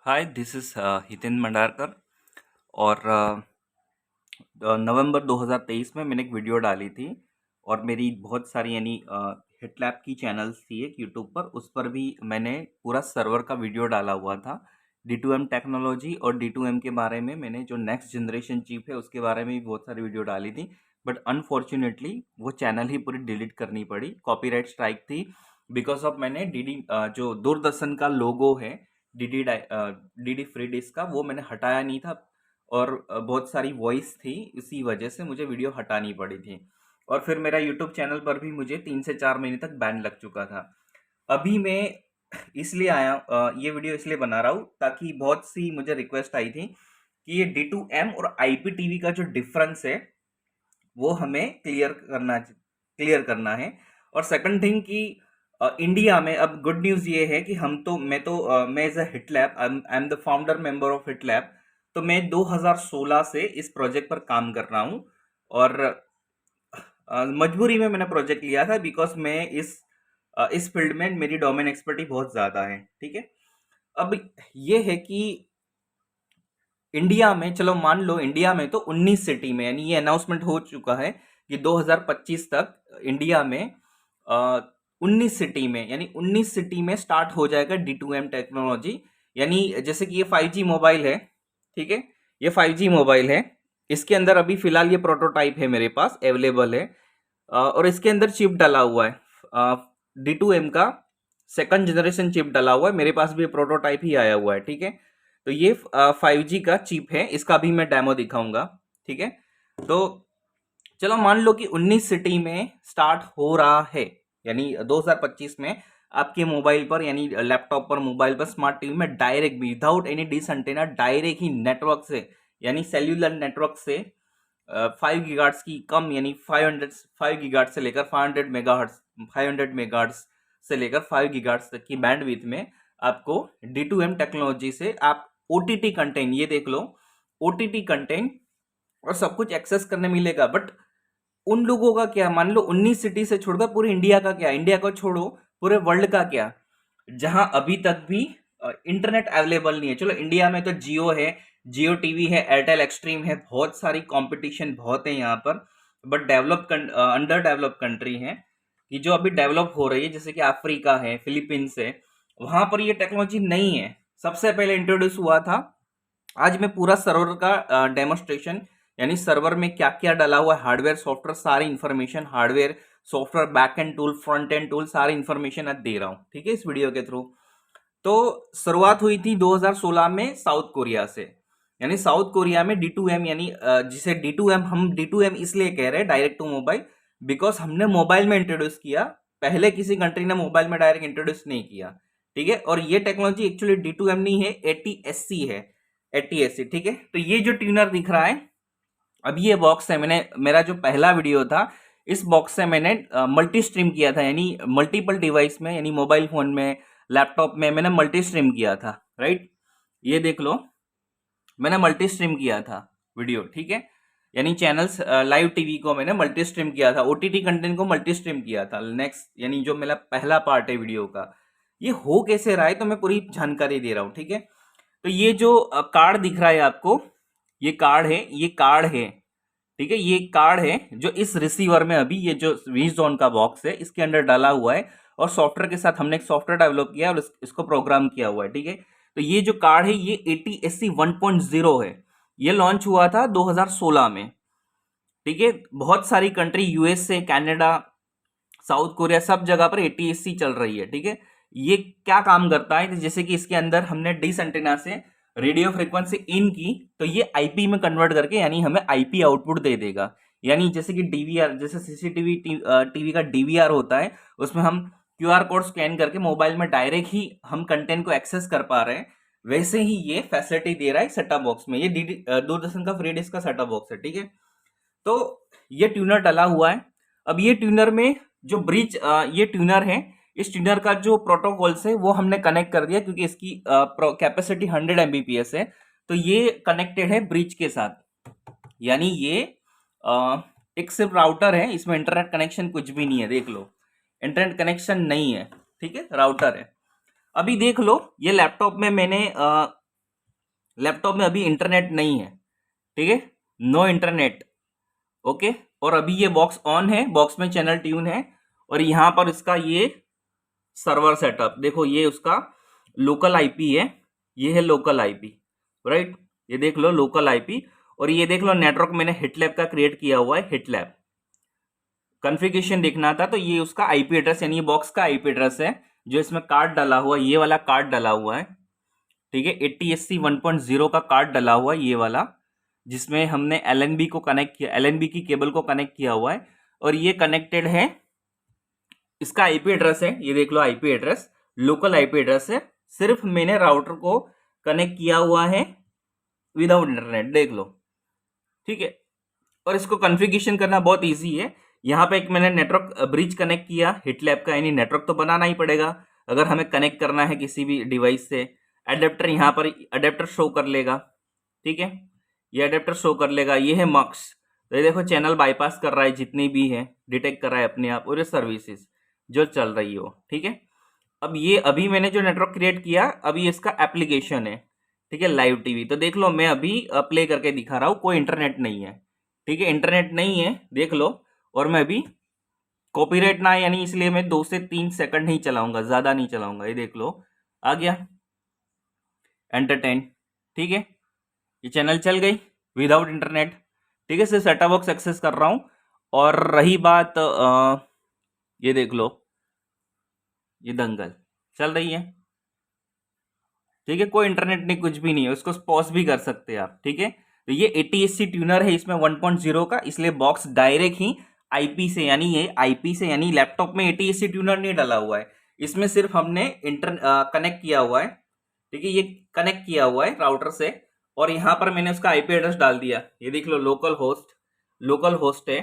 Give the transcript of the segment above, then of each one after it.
Hi this is Hiten Bhandarkar. और नवंबर 2023 में मैंने एक वीडियो डाली थी और मेरी बहुत सारी यानी हिटलैब की चैनल्स थी एक यूट्यूब पर, उस पर भी मैंने पूरा सर्वर का वीडियो डाला हुआ था। D2M टेक्नोलॉजी और D2M के बारे में मैंने जो नेक्स्ट जनरेशन चिप है उसके बारे में भी बहुत सारी वीडियो डाली थी। बट अनफॉर्चुनेटली वो चैनल ही पूरी डिलीट करनी पड़ी, कॉपीराइट स्ट्राइक थी। बिकॉज ऑफ मैंने जो दूरदर्शन का लोगो है, डी डी फ्री डिश का, वो मैंने हटाया नहीं था। और बहुत सारी वॉइस थी, इसी वजह से मुझे वीडियो हटानी पड़ी थी। और फिर मेरा यूट्यूब चैनल पर भी मुझे 3 से 4 महीने तक बैन लग चुका था। अभी मैं इसलिए आया, ये वीडियो इसलिए बना रहा हूँ ताकि बहुत सी मुझे रिक्वेस्ट आई थी कि ये D2M और IPTV का जो डिफरेंस है वो हमें क्लियर करना है। और सेकंड थिंग कि इंडिया में अब गुड न्यूज़ ये है कि मैं as a Hitlab, I am the founder member of Hitlab. तो मैं 2016 से इस प्रोजेक्ट पर काम कर रहा हूँ। और मजबूरी में मैंने प्रोजेक्ट लिया था बिकॉज मैं इस फील्ड में मेरी डोमेन एक्सपर्टी बहुत ज़्यादा है। ठीक है। अब ये है कि इंडिया में, चलो मान लो इंडिया में तो 19 सिटी में, यानी ये अनाउंसमेंट हो चुका है कि 2025 तक इंडिया में 19 सिटी में, यानी 19 सिटी में स्टार्ट हो जाएगा D2M टेक्नोलॉजी। यानी जैसे कि ये 5G मोबाइल है, ठीक है, ये 5G मोबाइल है। इसके अंदर अभी फिलहाल ये प्रोटोटाइप है, मेरे पास अवेलेबल है। और इसके अंदर चिप डाला हुआ है, D2M का सेकंड जनरेशन चिप डाला हुआ है। मेरे पास भी प्रोटोटाइप ही आया हुआ है। ठीक है। तो ये 5G का चिप है, इसका भी मैं डेमो दिखाऊंगा। ठीक है। तो चलो मान लो कि 19 सिटी में स्टार्ट हो रहा है, यानी 2025 में आपके मोबाइल पर, यानी लैपटॉप पर, मोबाइल पर, स्मार्ट टीवी में direct, without any dish antenna, direct ही नेटवर्क से, यानी सेल्यूलर नेटवर्क से 5 गीगाहर्ट्ज की कम, यानी 5 गीगाहर्ट्ज से लेकर 500 मेगाहर्ट्ज से लेकर 5 गीगाहर्ट्ज तक की बैंडविड्थ में आपको D2M टेक्नोलॉजी से आप OTT कंटेंट, ये देख लो, OTT कंटेंट और सब कुछ एक्सेस करने मिलेगा। बट उन लोगों का क्या, मान लो 19 सिटी से छोड़कर पूरे इंडिया का क्या, इंडिया को छोड़ो पूरे वर्ल्ड का क्या, जहां अभी तक भी इंटरनेट अवेलेबल नहीं है। चलो इंडिया में तो जियो है, जियो टीवी है, एयरटेल एक्सट्रीम है, बहुत सारी कंपटीशन बहुत है यहाँ पर। बट अंडर डेवलप कंट्री है कि जो अभी डेवलप हो रही है, जैसे कि अफ्रीका है, फिलीपींस है, वहां पर ये टेक्नोलॉजी नहीं है, सबसे पहले इंट्रोड्यूस हुआ था। आज मैं पूरा सर्वर का डेमोस्ट्रेशन, यानी सर्वर में क्या क्या डाला हुआ है, हार्डवेयर सॉफ्टवेयर सारी information, hardware software back and tool, front end tool, सारी इंफॉर्मेशन आज दे रहा हूँ। ठीक है, इस वीडियो के थ्रू। तो शुरुआत हुई थी 2016 में साउथ कोरिया से। यानी साउथ कोरिया में D2M, यानी जिसे D2M, हम D2M इसलिए कह रहे हैं, डायरेक्ट टू मोबाइल, बिकॉज हमने मोबाइल में इंट्रोड्यूस किया, पहले किसी कंट्री ने मोबाइल में डायरेक्ट इंट्रोड्यूस नहीं किया। ठीक है। और ये टेक्नोलॉजी एक्चुअली D2M नहीं है, ATSC है, ATSC। ठीक है। तो ये जो ट्यूनर दिख रहा है, अब ये बॉक्स है, मैंने, मेरा जो पहला वीडियो था, इस बॉक्स से मैंने मल्टी स्ट्रीम किया था, यानी मल्टीपल डिवाइस में, यानी मोबाइल फोन में, लैपटॉप में मैंने मल्टी स्ट्रीम किया था। राइट, ये देख लो, मैंने मल्टी स्ट्रीम किया था वीडियो। ठीक है। यानी चैनल्स, लाइव टीवी को मैंने मल्टी स्ट्रीम किया था, OTT कंटेंट को मल्टी स्ट्रीम किया था। नेक्स्ट, यानी जो मेरा पहला पार्ट है वीडियो का, ये हो कैसे रहा है, तो मैं पूरी जानकारी दे रहा हूँ। ठीक है। तो ये जो कार्ड दिख रहा है आपको, ये कार्ड है, ये कार्ड है। ठीक है, ये कार्ड है जो इस रिसीवर में, अभी ये जो वीजोन का बॉक्स है इसके अंदर डाला हुआ है। और सॉफ्टवेयर के साथ हमने एक सॉफ्टवेयर डेवलप किया और इसको प्रोग्राम किया हुआ है। ठीक है। तो ये जो कार्ड है ये ATSC 1.0 है, ये लॉन्च हुआ था 2016 में। ठीक है। बहुत सारी country, USA, Canada, south Korea, सब जगह पर ATSC चल रही है। ठीक है। ये क्या काम करता है, जैसे कि इसके अंदर हमने डिश एंटीना से रेडियो फ्रीक्वेंसी इन की, तो ये IP में कन्वर्ट करके, यानी हमें IP आउटपुट दे देगा। यानी जैसे कि DVR, जैसे CCTV टीवी का DVR होता है, उसमें हम QR कोड स्कैन करके मोबाइल में डायरेक्ट ही हम कंटेंट को एक्सेस कर पा रहे हैं, वैसे ही ये फैसिलिटी दे रहा है सेटअप बॉक्स में। ये दूरदर्शन का फ्री डिश का सेटअप बॉक्स है। ठीक है। तो ये ट्यूनर डला हुआ है। अब ये ट्यूनर में जो ये ट्यूनर है, इस ट्यूनर का जो प्रोटोकॉल्स है वो हमने कनेक्ट कर दिया, क्योंकि इसकी कैपेसिटी 100 Mbps है। तो ये कनेक्टेड है ब्रिज के साथ, यानी ये एक सिर्फ राउटर है, इसमें इंटरनेट कनेक्शन कुछ भी नहीं है। देख लो, इंटरनेट कनेक्शन नहीं है। ठीक है, राउटर है। अभी देख लो, ये लैपटॉप में मैंने लैपटॉप में अभी इंटरनेट नहीं है, ठीक है, नो इंटरनेट, ओके। और अभी ये बॉक्स ऑन है, बॉक्स में चैनल ट्यून है, और यहाँ पर इसका ये सर्वर सेटअप देखो, ये उसका लोकल आईपी है, ये है लोकल आईपी, राइट, ये देख लो लोकल आईपी। और ये देख लो नेटवर्क मैंने हिटलैब का क्रिएट किया हुआ है, हिटलैब कॉन्फ़िगरेशन देखना था तो ये उसका आईपी एड्रेस यानी ये बॉक्स का आईपी एड्रेस है, जो इसमें कार्ड डाला हुआ है, ये वाला कार्ड डाला हुआ है, ठीक है, ATSC 1.0 का कार्ड डाला हुआ है ये वाला, जिसमें हमने LNB को कनेक्ट किया, LNB की केबल को कनेक्ट किया हुआ है, और ये कनेक्टेड है, इसका आईपी एड्रेस है, ये देख लो IP address, local IP address है, सिर्फ मैंने राउटर को कनेक्ट किया हुआ है विदाउट इंटरनेट, देख लो, ठीक है। और इसको कॉन्फ़िगरेशन करना बहुत इजी है। यहाँ पे एक मैंने नेटवर्क ब्रिज कनेक्ट किया हिटलैब का, यानी नेटवर्क तो बनाना ही पड़ेगा अगर हमें कनेक्ट करना है किसी भी डिवाइस से। एडेप्टर यहाँ पर एडेप्टर शो कर लेगा, ठीक है, ये एडेप्टर शो कर लेगा, ये है मक्स, तो ये देखो चैनल बाईपास कर रहा है, जितनी भी है डिटेक्ट कर रहा है अपने आप, और ये सर्विसेज जो चल रही हो, ठीक है। अब ये अभी मैंने जो नेटवर्क क्रिएट किया, अभी इसका एप्लीकेशन है, ठीक है, लाइव टीवी, तो देख लो मैं अभी प्ले करके दिखा रहा हूँ, कोई इंटरनेट नहीं है, ठीक है, इंटरनेट नहीं है, देख लो। और मैं अभी कॉपीराइट ना है, यानी इसलिए मैं 2 से 3 सेकंड नहीं चलाऊंगा, ज्यादा नहीं चलाऊंगा, ये देख लो आ गया एंटरटेन, ठीक है, ये चैनल चल गई विदाउट इंटरनेट, ठीक है, सिर्फ सेटअप बॉक्स एक्सेस कर रहा हूं। और रही बात ये देख लो, ये दंगल चल रही है, ठीक है, कोई इंटरनेट नहीं, कुछ भी नहीं है, उसको पॉज भी कर सकते हैं आप, ठीक है। तो ये ATSC ट्यूनर है इसमें 1.0 का, इसलिए बॉक्स डायरेक्ट ही आईपी से, यानी ये आईपी से, यानी लैपटॉप में ATSC ट्यूनर नहीं डाला हुआ है, इसमें सिर्फ हमने कनेक्ट किया हुआ है, ठीक है, ये कनेक्ट किया हुआ है राउटर से, और यहाँ पर मैंने उसका आईपी एड्रेस डाल दिया, ये देख लो लोकल होस्ट है,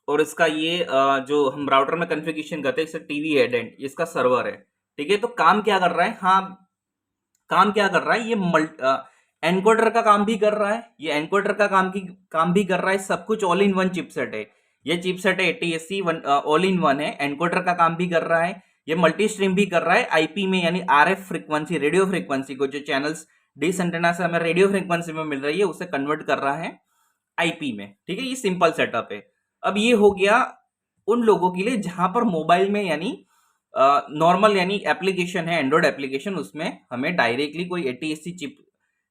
और इसका ये जो हम राउटर में कॉन्फ़िगरेशन करते हैं, इससे टीवी हेड एंड इसका सर्वर है, ठीक है। तो काम क्या कर रहा है, हाँ काम क्या कर रहा है, ये एनकोडर का काम भी कर रहा है, ये एनकोडर का काम भी कर रहा है, सब कुछ ऑल इन वन चिपसेट है, ये चिपसेट है ATSC ऑल इन वन है, एनकोडर का काम भी कर रहा है, ये मल्टी स्ट्रीम भी कर रहा है आईपी में, यानी RF फ्रीक्वेंसी, रेडियो फ्रीक्वेंसी को, जो चैनल्स डिश एंटेना से हमें रेडियो फ्रीक्वेंसी में मिल रही है, उसे कन्वर्ट कर रहा है आईपी में, ठीक है, ये सिंपल सेटअप है। अब ये हो गया उन लोगों के लिए जहां पर मोबाइल में, यानी नॉर्मल यानी एप्लीकेशन है, एंड्रॉइड एप्लीकेशन, उसमें हमें डायरेक्टली कोई ATSC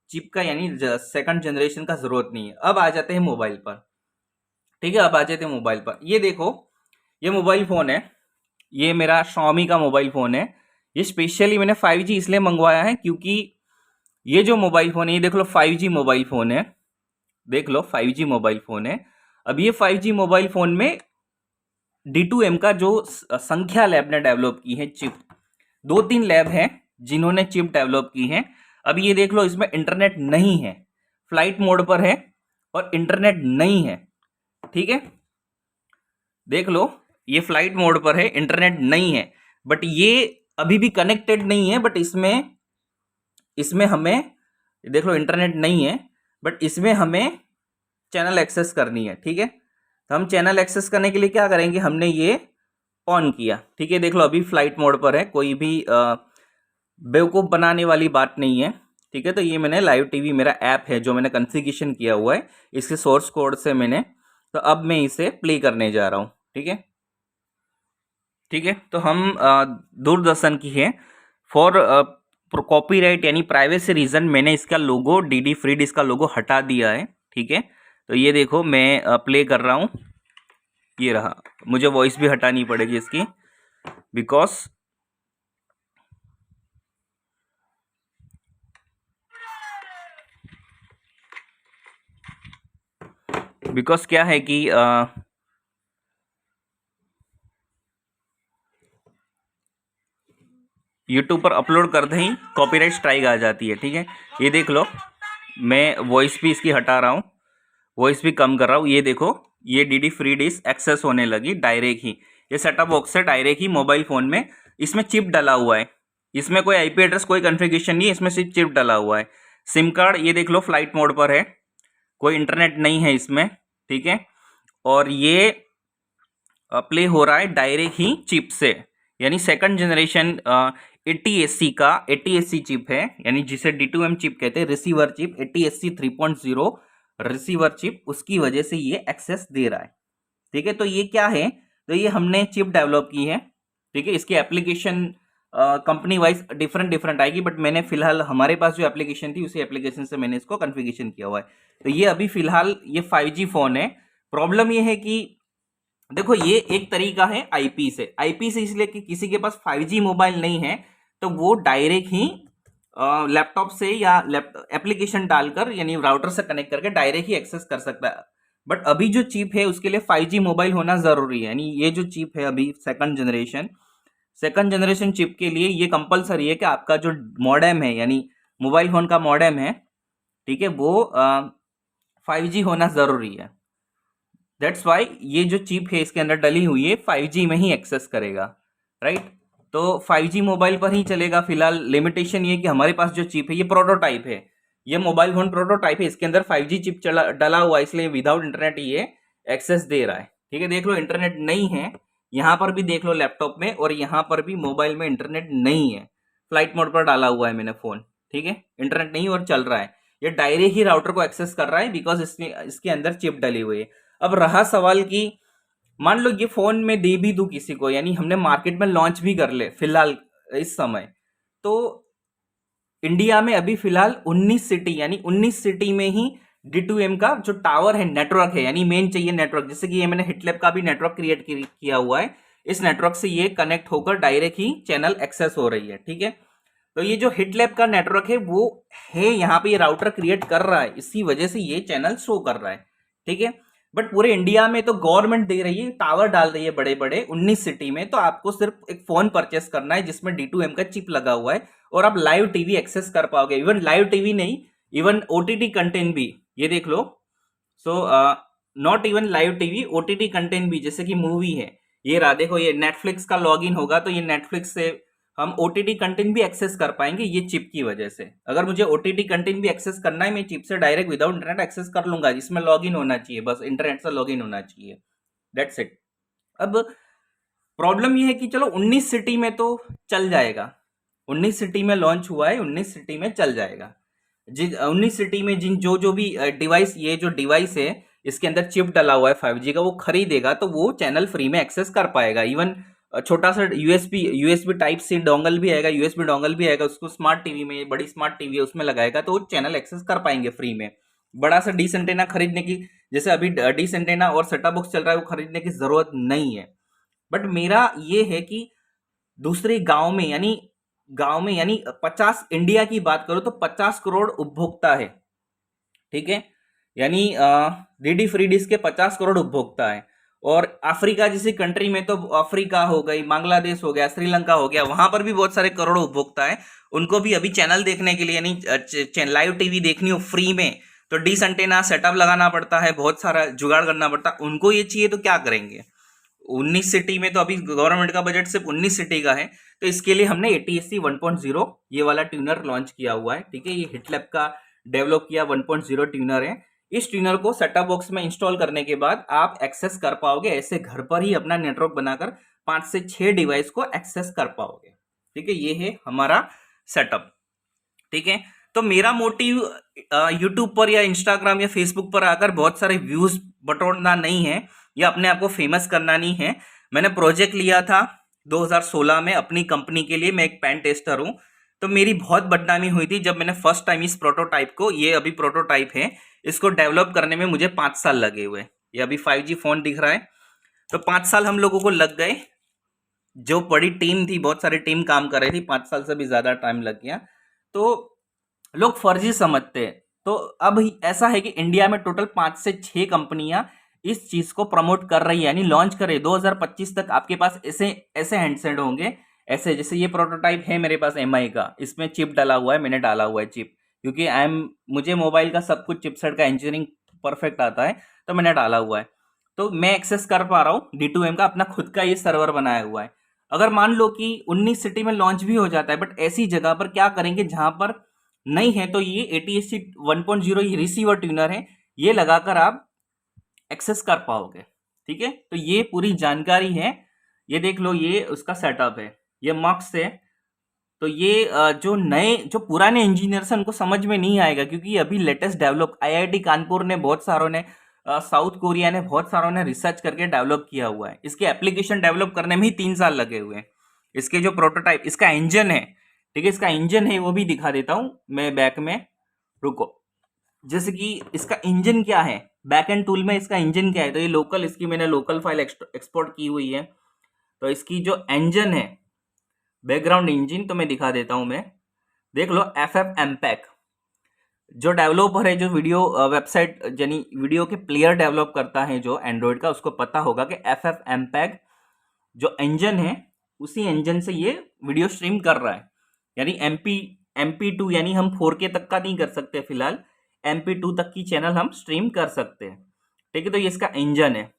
चिप का यानी सेकंड जनरेशन का जरूरत नहीं है। अब आ जाते हैं मोबाइल पर, ठीक है, अब आ जाते हैं मोबाइल पर। ये देखो ये मोबाइल फोन है, ये मेरा Xiaomi का मोबाइल फोन है, ये स्पेशली मैंने 5G इसलिए मंगवाया है क्योंकि ये जो मोबाइल फोन है, ये देख लो 5G मोबाइल फोन है, देख लो 5G मोबाइल फोन है। अब ये 5G मोबाइल फोन में D2M का जो संख्या लैब ने डेवलप की है चिप, 2-3 लैब हैं जिन्होंने चिप डेवलप की है। अब ये देख लो इसमें इंटरनेट नहीं है, फ्लाइट मोड पर है और इंटरनेट नहीं है, ठीक है, देख लो ये फ्लाइट मोड पर है, इंटरनेट नहीं है, बट ये अभी भी कनेक्टेड नहीं है, बट इसमें हमें देख लो इंटरनेट नहीं है, बट इसमें हमें चैनल एक्सेस करनी है, ठीक है। तो हम चैनल एक्सेस करने के लिए क्या करेंगे, हमने ये ऑन किया, ठीक है, देख लो अभी फ्लाइट मोड पर है, कोई भी बेवकूफ़ बनाने वाली बात नहीं है, ठीक है। तो ये मैंने लाइव टीवी मेरा ऐप है जो मैंने कॉन्फ़िगरेशन किया हुआ है, इसके सोर्स कोड से मैंने, तो अब मैं इसे प्ले करने जा रहा हूँ, ठीक है, ठीक है। तो हम दूरदर्शन की है, फॉर कॉपीराइट यानी प्राइवेसी रीज़न मैंने इसका लोगो DD फ्री डिश का लोगो हटा दिया है, ठीक है। तो ये देखो मैं प्ले कर रहा हूँ, ये रहा, मुझे वॉइस भी हटानी पड़ेगी इसकी, बिकॉज क्या है कि यूट्यूब पर अपलोड करते ही कॉपीराइट स्ट्राइक आ जाती है, ठीक है। ये देख लो मैं वॉइस भी इसकी हटा रहा हूँ, वॉइस भी कम कर रहा हूँ, ये देखो ये DD फ्री डिश एक्सेस होने लगी डायरेक्ट ही, ये सेटअप बॉक्स से डायरेक्ट ही मोबाइल फ़ोन में, इसमें चिप डला हुआ है, इसमें कोई IP एड्रेस कोई कॉन्फ़िगरेशन नहीं है, इसमें सिर्फ चिप डला हुआ है। सिम कार्ड ये देख लो फ्लाइट मोड पर है, कोई इंटरनेट नहीं है इसमें, ठीक है, और ये प्ले हो रहा है डायरेक्ट ही चिप से, यानी सेकंड जनरेशन ATSC का ATSC चिप है, यानी जिसे D2M चिप कहते हैं, receiver chip ATSC 3.0 receiver chip, उसकी वजह से ये एक्सेस दे रहा है। ठीक है, तो ये क्या है, तो ये हमने चिप डेवलप की है। ठीक है, इसकी application company wise different different आएगी, बट मैंने फिलहाल हमारे पास जो एप्लीकेशन थी उसी एप्लीकेशन से मैंने इसको कॉन्फ़िगरेशन किया हुआ है। तो ये अभी फिलहाल ये 5G फोन है। प्रॉब्लम ये है कि देखो, ये एक तरीका है आईपी से। आईपी से इसलिए कि किसी के पास 5G मोबाइल नहीं है तो वो डायरेक्ट ही लैपटॉप से या एप्लीकेशन डालकर, यानी राउटर से कनेक्ट करके डायरेक्ट ही एक्सेस कर सकता है। बट अभी जो चिप है उसके लिए 5G मोबाइल होना जरूरी है, यानी ये जो चिप है अभी सेकंड जनरेशन चिप के लिए ये कंपलसरी है कि आपका जो मॉडेम है, यानी मोबाइल फोन का मॉडेम है, ठीक है, वो 5G होना जरूरी है। दैट्स वाई ये जो चिप है इसके अंदर डली हुई है 5G में ही एक्सेस करेगा, राइट। तो 5G मोबाइल पर ही चलेगा। फिलहाल लिमिटेशन ये कि हमारे पास जो चिप है ये प्रोटोटाइप है, ये मोबाइल फोन प्रोटोटाइप है, इसके अंदर 5G चिप डला हुआ है, इसलिए विदाउट इंटरनेट ये एक्सेस दे रहा है। ठीक है, देख लो इंटरनेट नहीं है, यहाँ पर भी देख लो लैपटॉप में, और यहाँ पर भी मोबाइल में इंटरनेट नहीं है। फ्लाइट मोड पर डाला हुआ है मैंने फोन, ठीक है, इंटरनेट नहीं और चल रहा है। ये डायरेक्ट ही राउटर को एक्सेस कर रहा है बिकॉज इसके अंदर चिप डली हुई है। अब रहा सवाल कि मान लो ये फोन में दे भी दूं किसी को, यानी हमने मार्केट में लॉन्च भी कर ले फिलहाल इस समय, तो इंडिया में अभी फिलहाल 19 सिटी, यानी 19 सिटी में ही D2M का जो टावर है, नेटवर्क है, यानी मेन चाहिए नेटवर्क, जैसे कि ये मैंने हिटलैब का भी नेटवर्क क्रिएट किया हुआ है, इस नेटवर्क से ये कनेक्ट होकर डायरेक्ट ही चैनल एक्सेस हो रही है। ठीक है, तो ये जो हिटलैब का नेटवर्क है वो है, यहाँ पे ये राउटर क्रिएट कर रहा है, इसी वजह से ये चैनल शो कर रहा है। ठीक है, बट पूरे इंडिया में तो गवर्नमेंट दे रही है, टावर डाल रही है बड़े बड़े 19 सिटी में, तो आपको सिर्फ एक फोन परचेस करना है जिसमें D2M का चिप लगा हुआ है, और आप लाइव टीवी एक्सेस कर पाओगे। इवन लाइव टीवी नहीं, इवन OTT कंटेंट भी, ये देख लो। So not even live TV, OTT content भी, जैसे कि मूवी है, ये रहा देखो, ये नेटफ्लिक्स का लॉगिन होगा तो ये नेटफ्लिक्स से हम OTT कंटेंट भी एक्सेस कर पाएंगे ये चिप की वजह से। अगर मुझे OTT कंटेंट भी एक्सेस करना है, मैं चिप से डायरेक्ट विदाउट इंटरनेट एक्सेस कर लूंगा, इसमें लॉगिन होना चाहिए, बस इंटरनेट से लॉगिन होना चाहिए, दैट्स इट। अब प्रॉब्लम ये है कि चलो 19 सिटी में तो चल जाएगा, 19 सिटी में लॉन्च हुआ है, 19 सिटी में चल जाएगा। जिन 19 सिटी में जिन जो जो भी डिवाइस, ये जो डिवाइस है इसके अंदर चिप डला हुआ है 5G का, वो खरीदेगा तो वो चैनल फ्री में एक्सेस कर पाएगा। इवन छोटा सा यूएसबी टाइप सी डोंगल भी आएगा, यूएसबी डोंगल भी आएगा, उसको स्मार्ट टीवी में, बड़ी स्मार्ट टीवी है उसमें लगाएगा तो वो चैनल एक्सेस कर पाएंगे फ्री में। बड़ा सा डिश एंटेना खरीदने की, जैसे अभी डिश एंटेना और सेटअप बॉक्स चल रहा है, वो खरीदने की जरूरत नहीं है। बट मेरा ये है कि दूसरे गांव में यानी 50, इंडिया की बात करो तो 50 करोड़ उपभोक्ता है। ठीक है, यानी डीडी फ्री डिश के 50 करोड़ उपभोक्ता है, और अफ्रीका जैसी कंट्री में तो, अफ्रीका हो गई, बांग्लादेश हो गया, श्रीलंका हो गया, वहां पर भी बहुत सारे करोड़ों उपभोक्ता है। उनको भी अभी चैनल देखने के लिए, यानी लाइव टीवी देखनी हो फ्री में, तो डिश एंटेना सेटअप लगाना पड़ता है, बहुत सारा जुगाड़ करना पड़ता है। उनको ये चाहिए तो क्या करेंगे? 19 सिटी में तो अभी गवर्नमेंट का बजट सिर्फ 19 सिटी का है, तो इसके लिए हमने ATSC 1.0 ये वाला ट्यूनर लॉन्च किया हुआ है। ठीक है, ये हिटलैब का डेवलप किया 1.0 ट्यूनर है। इस ट्यूनर को सेटअप बॉक्स में इंस्टॉल करने के बाद आप एक्सेस कर पाओगे, ऐसे घर पर ही अपना नेटवर्क बनाकर 5 से 6 डिवाइस को एक्सेस कर पाओगे। ठीक है, ये है हमारा सेटअप। ठीक है, तो मेरा मोटिव यूट्यूब पर या इंस्टाग्राम या फेसबुक पर आकर बहुत सारे व्यूज बटोरना नहीं है, या अपने आप को फेमस करना नहीं है। मैंने प्रोजेक्ट लिया था 2016 में अपनी कंपनी के लिए, मैं एक पेन टेस्टर हूँ, तो मेरी बहुत बदनामी हुई थी जब मैंने फर्स्ट टाइम इस प्रोटोटाइप को, ये अभी प्रोटोटाइप है, इसको डेवलप करने में मुझे 5 साल लगे हुए। ये अभी 5G फोन दिख रहा है, तो 5 साल हम लोगों को लग गए। जो बड़ी टीम थी, बहुत सारी टीम काम कर रही थी, 5 साल से भी ज्यादा टाइम लग गया, तो लोग फर्जी समझते हैं। तो अब ऐसा है कि इंडिया में टोटल 5 से 6 कंपनियां इस चीज को प्रमोट कर रही है, यानी लॉन्च करे। 2025 तक आपके पास ऐसे ऐसे हैंडसेट होंगे, ऐसे जैसे ये प्रोटोटाइप है मेरे पास MI का, इसमें चिप डाला हुआ है, मैंने डाला हुआ है चिप, क्योंकि मुझे मोबाइल का सब कुछ चिपसेट का इंजीनियरिंग परफेक्ट आता है, तो मैंने डाला हुआ है। तो मैं एक्सेस कर पा रहा हूँ D2M का, अपना खुद का ये सर्वर बनाया हुआ है। अगर मान लो कि 19 सिटी में लॉन्च भी हो जाता है, बट ऐसी जगह पर क्या करेंगे जहां पर नहीं है, तो ये ATSC 1.0 ये रिसीवर ट्यूनर है, ये लगाकर आप एक्सेस कर पाओगे। ठीक है, तो ये पूरी जानकारी है, ये देख लो, ये उसका सेटअप है, ये मक्स है। तो ये जो पुराने इंजीनियर्स हैं उनको समझ में नहीं आएगा, क्योंकि अभी लेटेस्ट डेवलप आईआईटी कानपुर ने बहुत सारों ने साउथ कोरिया ने बहुत सारों ने रिसर्च करके डेवलप किया हुआ है। इसके एप्लीकेशन डेवलप करने में ही 3 साल लगे हुए हैं। इसके जो प्रोटोटाइप, इसका इंजन है, ठीक है, इसका इंजन है वो भी दिखा देता हूँ मैं बैक में, रुको। जैसे कि इसका इंजन क्या है, बैक एंड टूल में इसका इंजन क्या है, तो ये लोकल, इसकी मैंने लोकल फाइल एक्सपोर्ट की हुई है। तो इसकी जो इंजन है, बैकग्राउंड इंजन, तो मैं दिखा देता हूं मैं, देख लो, FF एमपैक। जो डेवलपर है, जो वीडियो वेबसाइट यानी वीडियो के प्लेयर डेवलप करता है जो एंड्रॉइड का, उसको पता होगा कि FF एमपैक जो इंजन है, उसी इंजन से ये वीडियो स्ट्रीम कर रहा है। यानी MP2, यानी हम 4K तक का नहीं कर सकते फिलहाल, MP2 तक की चैनल हम स्ट्रीम कर सकते हैं, ठीक है। तो ये इसका इंजन है,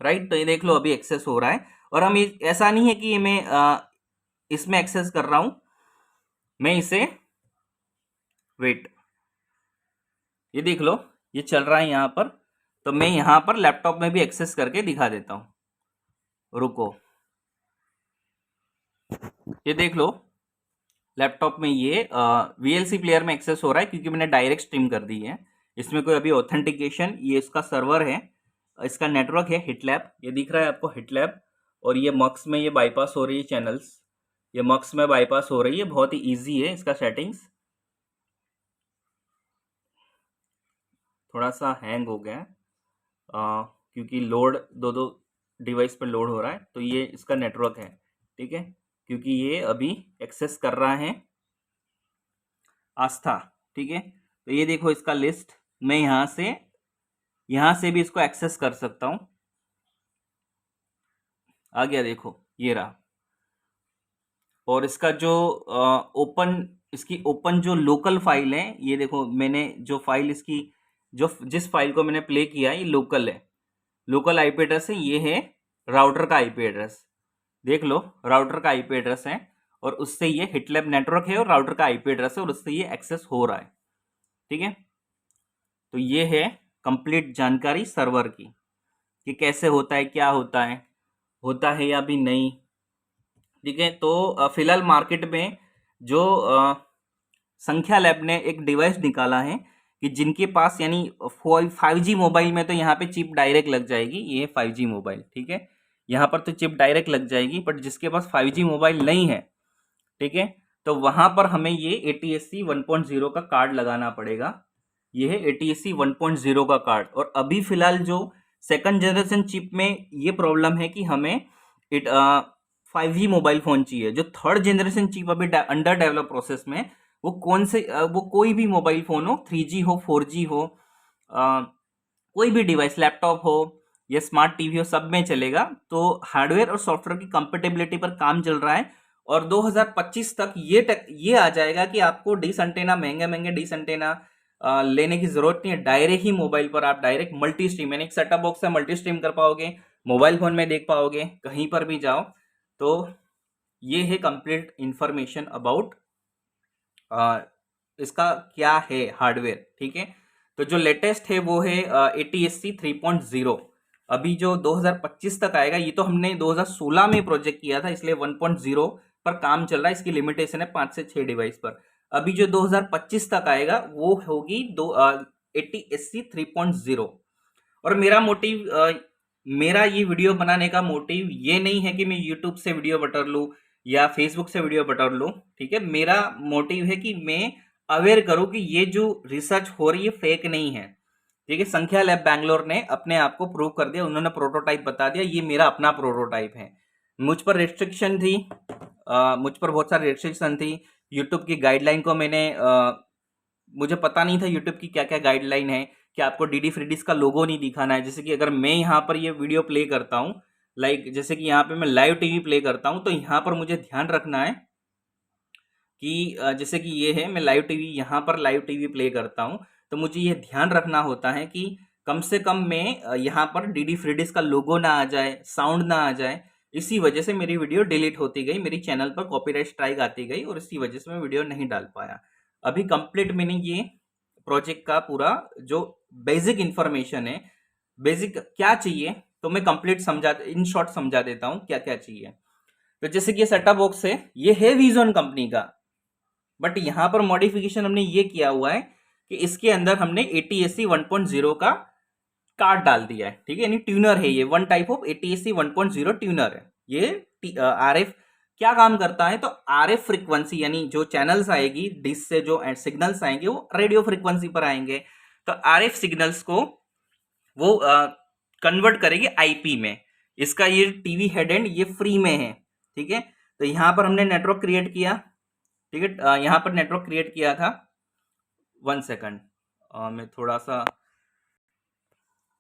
राइट। तो ये देख लो अभी एक्सेस हो रहा है, और हम ऐसा नहीं है कि मैं इसमें एक्सेस कर रहा हूं, मैं इसे, वेट, ये देख लो ये चल रहा है यहाँ पर। तो मैं यहाँ पर लैपटॉप में भी एक्सेस करके दिखा देता हूँ, रुको। ये देख लो लैपटॉप में ये VLC प्लेयर में एक्सेस हो रहा है, क्योंकि मैंने डायरेक्ट स्ट्रीम कर दी है। इसमें कोई अभी ऑथेंटिकेशन, ये इसका सर्वर है, इसका नेटवर्क है हिटलैब, ये दिख रहा है आपको हिटलैब। और ये मक्स में ये बाईपास हो रही है चैनल्स, ये मक्स में बाईपास हो रही है, बहुत ही ईजी है इसका सेटिंग्स। थोड़ा सा हैंग हो गया है क्योंकि लोड दो दो डिवाइस पर लोड हो रहा है। तो ये इसका नेटवर्क है, ठीक है, क्योंकि ये अभी एक्सेस कर रहा है आस्था, ठीक है। तो ये देखो इसका लिस्ट, मैं यहाँ से भी इसको एक्सेस कर सकता हूँ। आ गया, देखो ये रहा। और इसका जो इसकी ओपन जो लोकल फाइल है, ये देखो मैंने जो फाइल इसकी, जिस फाइल को मैंने प्ले किया है, ये लोकल है, लोकल आईपी एड्रेस है, ये है राउटर का आईपी एड्रेस, देख लो राउटर का आईपी एड्रेस है, और उससे ये हिटलैब नेटवर्क है और राउटर का आईपी एड्रेस है, और उससे ये एक्सेस हो रहा है, ठीक है। तो ये है कंप्लीट जानकारी सर्वर की, कि कैसे होता है, क्या होता है या भी नहीं, ठीक है। तो फिलहाल मार्केट में जो संख्या लैब ने एक डिवाइस निकाला है, कि जिनके पास, यानी 5G मोबाइल में तो यहाँ पे चिप डायरेक्ट लग जाएगी, ये 5G मोबाइल, ठीक है, यहाँ पर तो चिप डायरेक्ट लग जाएगी। बट जिसके पास 5G मोबाइल नहीं है, ठीक है, तो वहां पर हमें ये ATSC 1.0 का कार्ड लगाना पड़ेगा। ये है ATSC 1.0 का कार्ड। और अभी फिलहाल जो सेकंड जनरेशन चिप में ये प्रॉब्लम है कि हमें 5G मोबाइल फोन चाहिए। जो थर्ड जनरेशन चिप अभी अंडर डेवलप प्रोसेस में, वो वो कोई भी मोबाइल फोन हो, 3G हो, 4G हो, कोई भी डिवाइस, लैपटॉप हो या स्मार्ट टीवी हो, सब में चलेगा। तो हार्डवेयर और सॉफ्टवेयर की कंपेटेबिलिटी पर काम चल रहा है, और 2025 तक ये आ जाएगा कि आपको डिश एंटेना, महंगे डिश एंटेना लेने की जरूरत नहीं है। डायरेक्ट ही मोबाइल पर आप डायरेक्ट मल्टी स्ट्रीम, यानी एक सेटअप बॉक्स से मल्टी स्ट्रीम कर पाओगे, मोबाइल फोन में देख पाओगे, कहीं पर भी जाओ। तो ये है कंप्लीट इंफॉर्मेशन अबाउट इसका क्या है हार्डवेयर, ठीक है। तो जो लेटेस्ट है वो है ATSC 3.0, अभी जो 2025 तक आएगा। ये तो हमने 2016 में प्रोजेक्ट किया था, इसलिए 1.0 पर काम चल रहा है। इसकी लिमिटेशन है 5 से 6 डिवाइस पर। अभी जो 2025 तक आएगा वो होगी ATSC 3.0। और मेरा ये वीडियो बनाने का मोटिव ये नहीं है कि मैं यूट्यूब से वीडियो बटर लूँ या फेसबुक से वीडियो बटर लूँ, ठीक है। मेरा मोटिव है कि मैं अवेयर करूँ कि ये जो रिसर्च हो रही है फेक नहीं है, ठीक है। संख्या लैब बैंगलोर ने अपने आप को प्रूव कर दिया, उन्होंने प्रोटोटाइप बता दिया, ये मेरा अपना प्रोटोटाइप है। मुझ पर रिस्ट्रिक्शन थी, मुझ पर बहुत सारी रिस्ट्रिक्शन थी। यूट्यूब की गाइडलाइन को मुझे पता नहीं था यूट्यूब की क्या क्या गाइडलाइन है, कि आपको डीडी फ्री डिश का लोगो नहीं दिखाना है। जैसे कि अगर मैं यहाँ पर ये वीडियो प्ले करता हूँ, जैसे कि यहाँ पे मैं लाइव टीवी प्ले करता हूँ, तो यहाँ पर मुझे ध्यान रखना है कि जैसे कि ये है, मैं लाइव टीवी, यहाँ पर लाइव टीवी प्ले करता हूँ, तो मुझे ये ध्यान रखना होता है कि कम से कम मैं यहाँ पर डीडी फ्री डिश का लोगो ना आ जाए, साउंड ना आ जाए। इसी वजह से मेरी वीडियो डिलीट होती गई, मेरी चैनल पर कॉपीराइट स्ट्राइक आती गई, और इसी वजह से मैं वीडियो नहीं डाल पाया। अभी कंप्लीट मैंने ये प्रोजेक्ट का पूरा जो बेसिक इंफॉर्मेशन है, बेसिक क्या चाहिए, तो मैं कंप्लीट इन शॉर्ट समझा देता हूँ क्या क्या चाहिए। तो जैसे कि ये सेटअप बॉक्स है, ये है वीजॉन कंपनी का, बट यहाँ पर मॉडिफिकेशन हमने ये किया हुआ है कि इसके अंदर हमने ATSC 1.0 का कार्ड डाल दिया है, ठीक है, यानी ट्यूनर है ये, one type of ATSC 1.0 tuner है ये। RF क्या काम करता है, तो RF फ्रीक्वेंसी यानी जो चैनल्स आएगी डिश से, जो सिग्नल्स आएंगे वो रेडियो फ्रीक्वेंसी पर आएंगे, तो RF सिग्नल्स को वो कन्वर्ट करेगी IP में। इसका ये टीवी हेड एंड ये फ्री में है, ठीक है। तो यहाँ पर हमने नेटवर्क क्रिएट किया, ठीक है, यहाँ पर नेटवर्क क्रिएट किया था। 1 सेकंड, मैं थोड़ा सा,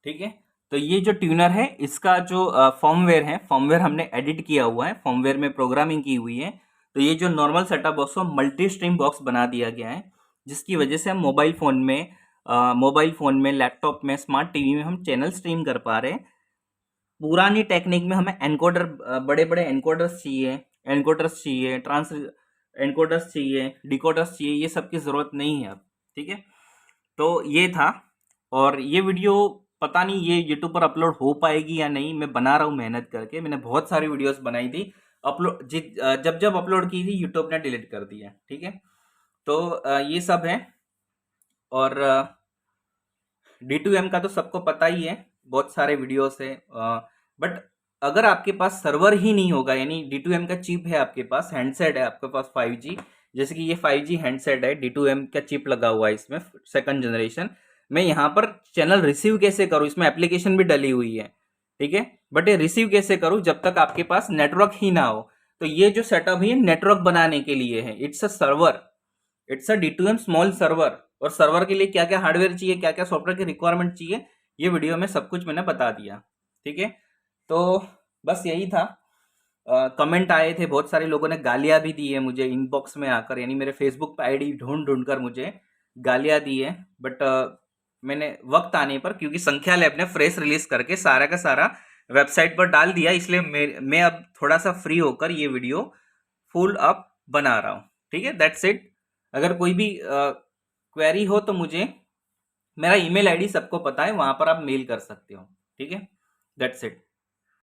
ठीक है। तो ये जो ट्यूनर है इसका जो फॉर्मवेयर है, फॉर्मवेयर हमने एडिट किया हुआ है, फॉर्मवेयर में प्रोग्रामिंग की हुई है। तो ये जो नॉर्मल सेटअप बॉक्स को मल्टी स्ट्रीम बॉक्स बना दिया गया है, जिसकी वजह से हम मोबाइल फ़ोन में, लैपटॉप में, स्मार्ट टीवी में हम चैनल स्ट्रीम कर पा रहे हैं। पुरानी टेक्निक में हमें एनकोडर, बड़े बड़े एनकोडर्स चाहिए, ट्रांस एनकोडर्स चाहिए, डिकोडर्स चाहिए, ये सब की ज़रूरत नहीं है अब, ठीक है। तो ये था, और ये वीडियो पता नहीं ये यूट्यूब पर अपलोड हो पाएगी या नहीं, मैं बना रहा हूँ मेहनत करके। मैंने बहुत सारी वीडियोस बनाई थी, जब जब अपलोड की थी यूट्यूब ने डिलीट कर दिया, ठीक है। तो ये सब है, और D2M का तो सबको पता ही है, बहुत सारे वीडियोस है, बट अगर आपके पास सर्वर ही नहीं होगा, यानी D2M का चिप है आपके पास, हैंडसेट है आपके पास 5G, जैसे कि ये 5G हैंडसेट है, D2M का चिप लगा हुआ है इसमें, सेकंड जनरेशन। मैं यहाँ पर चैनल रिसीव कैसे करूँ, इसमें एप्लीकेशन भी डली हुई है, ठीक है, बट ये रिसीव कैसे करूँ जब तक आपके पास नेटवर्क ही ना हो। तो ये जो सेटअप है नेटवर्क बनाने के लिए है, it's a server, it's a D2M small server. और सर्वर के लिए क्या क्या हार्डवेयर चाहिए, क्या क्या सॉफ्टवेयर की रिक्वायरमेंट चाहिए, ये वीडियो में सब कुछ मैंने बता दिया, ठीक है। तो बस यही था। कमेंट आए थे, बहुत सारे लोगों ने गालियां भी दी है मुझे इनबॉक्स में आकर, यानी मेरे फेसबुक पे ID ढूंढ ढूंढ कर मुझे गालियां दी है, बट मैंने वक्त आने पर, क्योंकि संख्या लैब ने फ्रेश रिलीज करके सारा का सारा वेबसाइट पर डाल दिया, इसलिए मैं अब थोड़ा सा फ्री होकर ये वीडियो फुल अप बना रहा हूँ, ठीक है। That's it. अगर कोई भी क्वेरी हो तो मुझे, मेरा ईमेल ID सबको पता है, वहां पर आप मेल कर सकते हो, ठीक है। That's it.